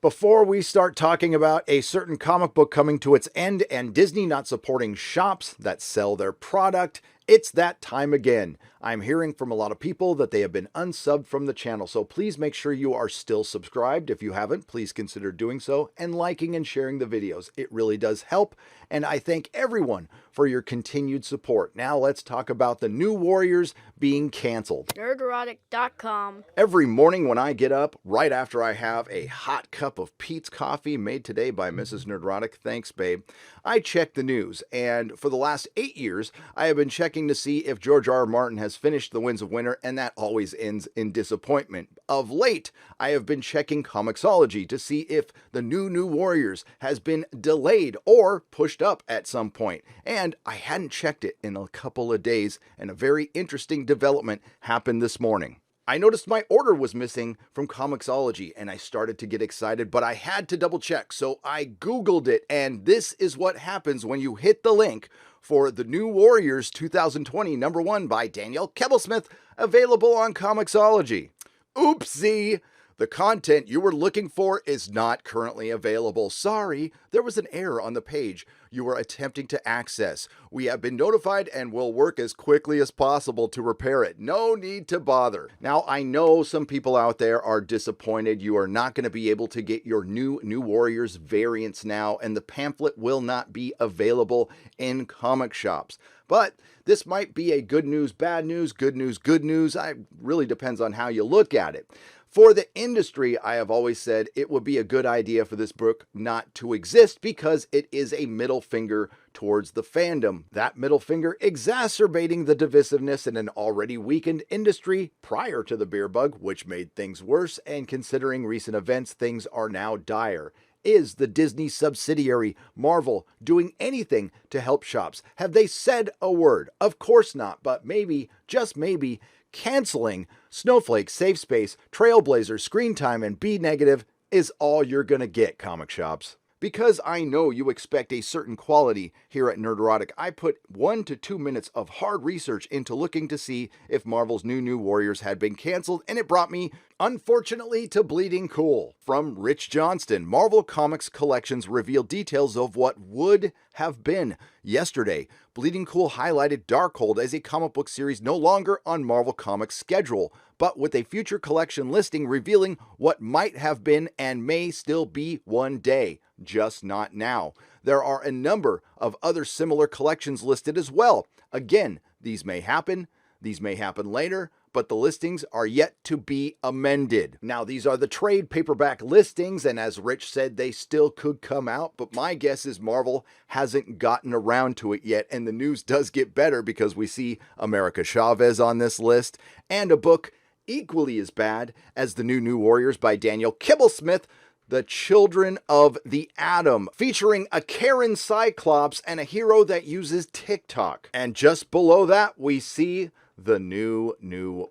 Before we start talking about a certain comic book coming to its end and Disney not supporting shops that sell their product, it's that time again. I'm hearing from a lot of people that they have been unsubbed from the channel, so please make sure you are still subscribed. If you haven't, please consider doing so and liking and sharing the videos. It really does help, and I thank everyone for your continued support. Now let's talk about the New Warriors being canceled. Nerderotic.com. Every morning when I get up, right after I have a hot cup of Pete's coffee made today by Mrs. Nerderotic, thanks babe, I check the news, and for the last 8 years, I have been checking to see if George R. R. Martin has finished The Winds of Winter, and that always ends in disappointment. Of late, I have been checking Comixology to see if the New Warriors has been delayed or pushed up at some point, and I hadn't checked it in a couple of days, and a very interesting development happened this morning. I noticed my order was missing from Comixology and I started to get excited, but I had to double check, so I Googled it, and this is what happens when you hit the link for The New Warriors 2020 #1 by Daniel Kebblesmith, available on Comixology. Oopsie! The content you were looking for is not currently available. Sorry, there was an error on the page you were attempting to access. We have been notified and will work as quickly as possible to repair it. No need to bother. Now, I know some people out there are disappointed. You are not going to be able to get your New Warriors variants now, and the pamphlet will not be available in comic shops. But this might be a good news, bad news, good news, good news. It really depends on how you look at it. For the industry, I have always said it would be a good idea for this book not to exist because it is a middle finger towards the fandom. That middle finger exacerbating the divisiveness in an already weakened industry prior to the beer bug, which made things worse, and considering recent events, things are now dire. Is the Disney subsidiary Marvel doing anything to help shops? Have they said a word? Of course not, but maybe, just maybe, canceling Snowflake, Safe Space, Trailblazer, Screen Time, and B Negative is all you're gonna get, comic shops. Because I know you expect a certain quality here at Nerderotic, I put 1 to 2 minutes of hard research into looking to see if Marvel's New Warriors had been canceled, and it brought me, unfortunately, to Bleeding Cool. From Rich Johnston, Marvel Comics Collections reveal details of what would have been. Yesterday, Bleeding Cool highlighted Darkhold as a comic book series no longer on Marvel Comics' schedule, but with a future collection listing revealing what might have been and may still be one day, just not now. There are a number of other similar collections listed as well. Again, these may happen later, but the listings are yet to be amended. Now, these are the trade paperback listings, and as Rich said, they still could come out, but my guess is Marvel hasn't gotten around to it yet, and the news does get better because we see America Chavez on this list, and a book equally as bad as the New Warriors by Daniel Kebblesmith, The Children of the Atom, featuring a Karen Cyclops and a hero that uses TikTok. And just below that, we see the New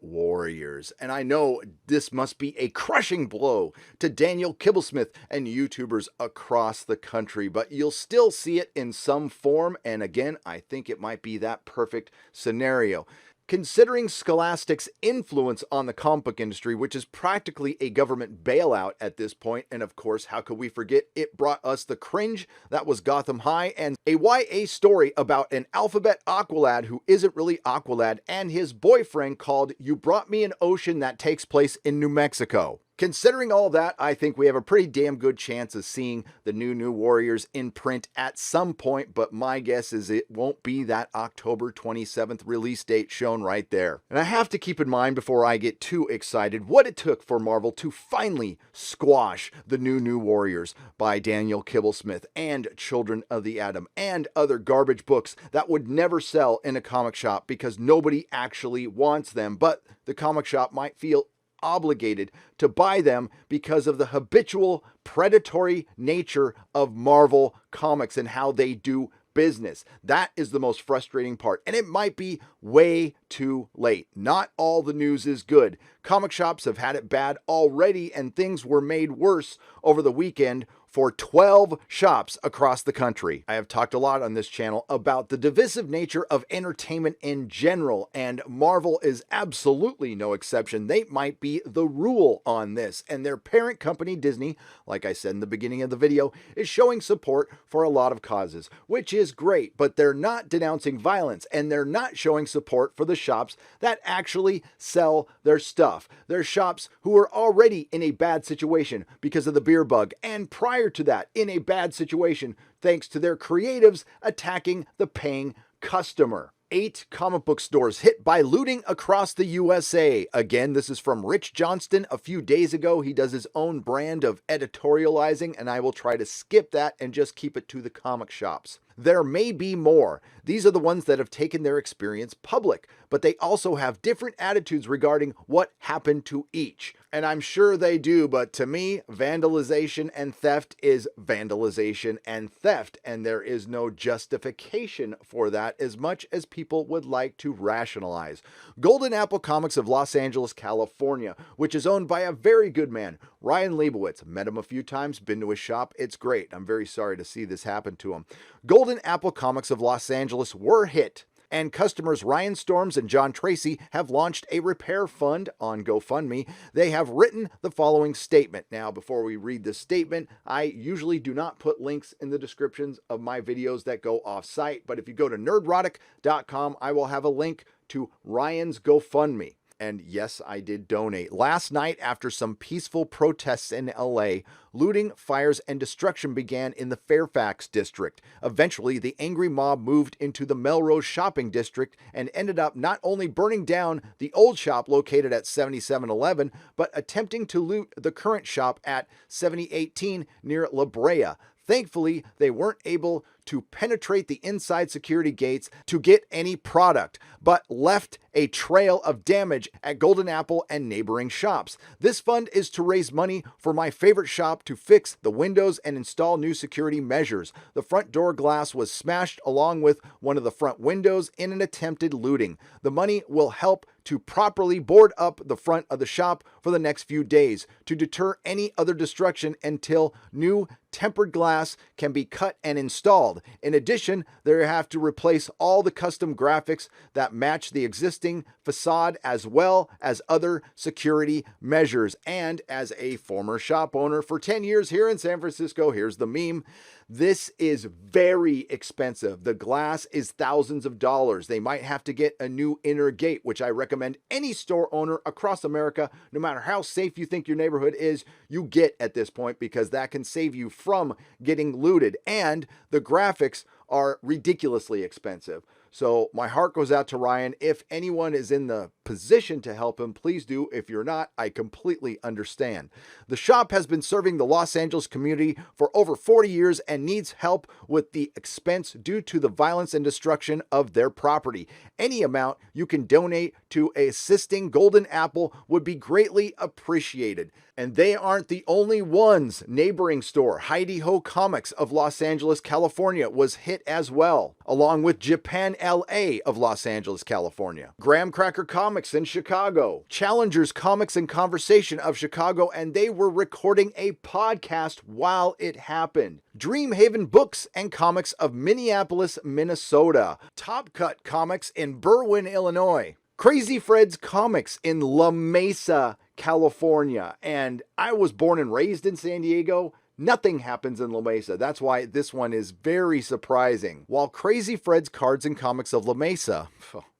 Warriors. And I know this must be a crushing blow to Daniel Kebblesmith and YouTubers across the country, but you'll still see it in some form. And again, I think it might be that perfect scenario. Considering Scholastic's influence on the comic book industry, which is practically a government bailout at this point, and of course, how could we forget, it brought us the cringe that was Gotham High, and a YA story about an alphabet Aqualad who isn't really Aqualad, and his boyfriend called You Brought Me an Ocean that takes place in New Mexico. Considering all that, I think we have a pretty damn good chance of seeing the New Warriors in print at some point, but my guess is it won't be that October 27th release date shown right there. And I have to keep in mind before I get too excited what it took for Marvel to finally squash the New Warriors by Daniel Kebblesmith and Children of the Atom and other garbage books that would never sell in a comic shop because nobody actually wants them, but the comic shop might feel obligated to buy them because of the habitual predatory nature of Marvel Comics and how they do business. That is the most frustrating part, and it might be way too late. Not all the news is good. Comic shops have had it bad already, and things were made worse over the weekend for 12 shops across the country. I have talked a lot on this channel about the divisive nature of entertainment in general, and Marvel is absolutely no exception. They might be the rule on this, and their parent company, Disney, like I said in the beginning of the video, is showing support for a lot of causes, which is great, but they're not denouncing violence, and they're not showing support for the shops that actually sell their stuff. They're shops who are already in a bad situation because of the beer bug, and prior to that, in a bad situation thanks to their creatives attacking the paying customer. 8 comic book stores hit by looting across the USA. Again, this is from Rich Johnston a few days ago. He does his own brand of editorializing, and I will try to skip that and just keep it to the comic shops. There may be more. These are the ones that have taken their experience public, but they also have different attitudes regarding what happened to each. And I'm sure they do, but to me, vandalization and theft is vandalization and theft, and there is no justification for that as much as people would like to rationalize. Golden Apple Comics of Los Angeles, California, which is owned by a very good man, Ryan Leibowitz. Met him a few times, been to his shop. It's great. I'm very sorry to see this happen to him. Golden Apple Comics of Los Angeles were hit, and customers Ryan Storms and John Tracy have launched a repair fund on GoFundMe. They have written the following statement. Now, before we read this statement, I usually do not put links in the descriptions of my videos that go off-site, but if you go to nerdrotic.com, I will have a link to Ryan's GoFundMe. And yes, I did donate. Last night, after some peaceful protests in LA, looting, fires, and destruction began in the Fairfax district. Eventually, the angry mob moved into the Melrose shopping district and ended up not only burning down the old shop located at 7711, but attempting to loot the current shop at 7018 near La Brea. Thankfully, they weren't able to penetrate the inside security gates to get any product, but left a trail of damage at Golden Apple and neighboring shops. This fund is to raise money for my favorite shop to fix the windows and install new security measures. The front door glass was smashed along with one of the front windows in an attempted looting. The money will help to properly board up the front of the shop for the next few days to deter any other destruction until new tempered glass can be cut and installed. In addition, they have to replace all the custom graphics that match the existing facade as well as other security measures. And as a former shop owner for 10 years here in San Francisco, here's the meme. This is very expensive. The glass is thousands of dollars. They might have to get a new inner gate, which I recommend any store owner across America, no matter how safe you think your neighborhood is, you get at this point, because that can save you from getting looted. And the graphics are ridiculously expensive. So my heart goes out to Ryan. If anyone is in the position to help him, please do. If you're not, I completely understand. The shop has been serving the Los Angeles community for over 40 years and needs help with the expense due to the violence and destruction of their property. Any amount you can donate to assisting Golden Apple would be greatly appreciated. And they aren't the only ones. Neighboring store, Heidi Ho Comics of Los Angeles, California, was hit as well, along with Japan LA of Los Angeles, California. Graham Cracker Comics in Chicago. Challengers Comics and Conversation of Chicago, and they were recording a podcast while it happened. Dreamhaven Books and Comics of Minneapolis, Minnesota. Top Cut Comics in Berwyn, Illinois. Crazy Fred's Comics in La Mesa, California. And I was born and raised in San Diego. Nothing happens in La Mesa. That's why this one is very surprising. While Crazy Fred's Cards and Comics of La Mesa,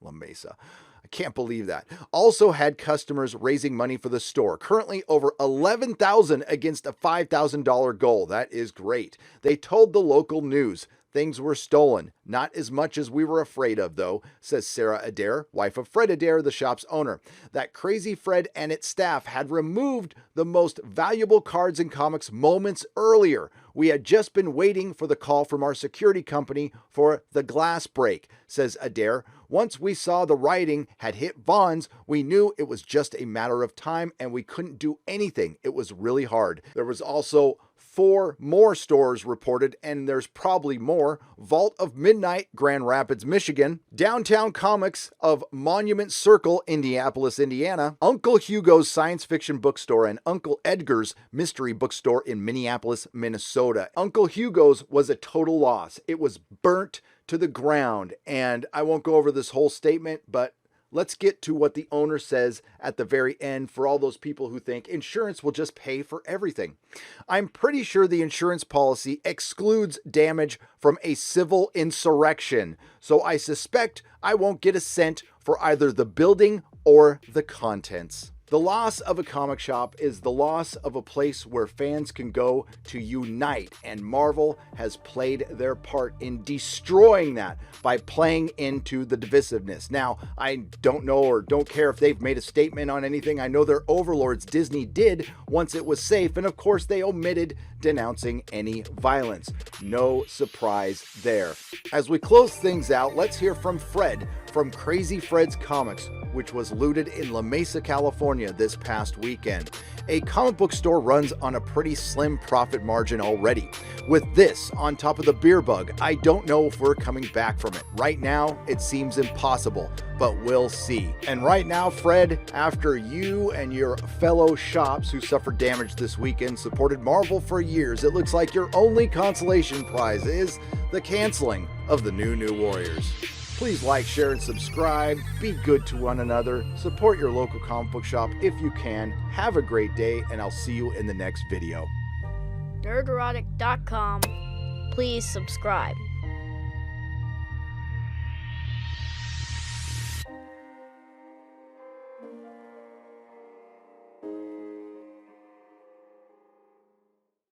La Mesa, I can't believe that, also had customers raising money for the store. Currently over $11,000 against a $5,000 goal. That is great. They told the local news things were stolen. Not as much as we were afraid of, though, says Sarah Adair, wife of Fred Adair, the shop's owner. That Crazy Fred and its staff had removed the most valuable cards and comics moments earlier. We had just been waiting for the call from our security company for the glass break, says Adair. Once we saw the writing had hit Vaughn's, we knew it was just a matter of time and we couldn't do anything. It was really hard. There was also 4 more stores reported, and there's probably more. Vault of Midnight, Grand Rapids, Michigan. Downtown Comics of Monument Circle, Indianapolis, Indiana. Uncle Hugo's Science Fiction Bookstore and Uncle Edgar's Mystery Bookstore in Minneapolis, Minnesota. Uncle Hugo's was a total loss. It was burnt to the ground, and I won't go over this whole statement, but let's get to what the owner says at the very end for all those people who think insurance will just pay for everything. I'm pretty sure the insurance policy excludes damage from a civil insurrection, so I suspect I won't get a cent for either the building or the contents. The loss of a comic shop is the loss of a place where fans can go to unite, and Marvel has played their part in destroying that by playing into the divisiveness. Now, I don't know or don't care if they've made a statement on anything. I know their overlords, Disney, did once it was safe, and of course they omitted denouncing any violence. No surprise there. As we close things out, let's hear from Fred from Crazy Fred's Comics, which was looted in La Mesa, California this past weekend. A comic book store runs on a pretty slim profit margin already. With this on top of the beer bug, I don't know if we're coming back from it. Right now, it seems impossible, but we'll see. And right now, Fred, after you and your fellow shops who suffered damage this weekend supported Marvel for years, it looks like your only consolation prize is the canceling of the New Warriors. Please like, share, and subscribe. Be good to one another. Support your local comic book shop if you can. Have a great day, and I'll see you in the next video. Nerderotic.com. Please subscribe.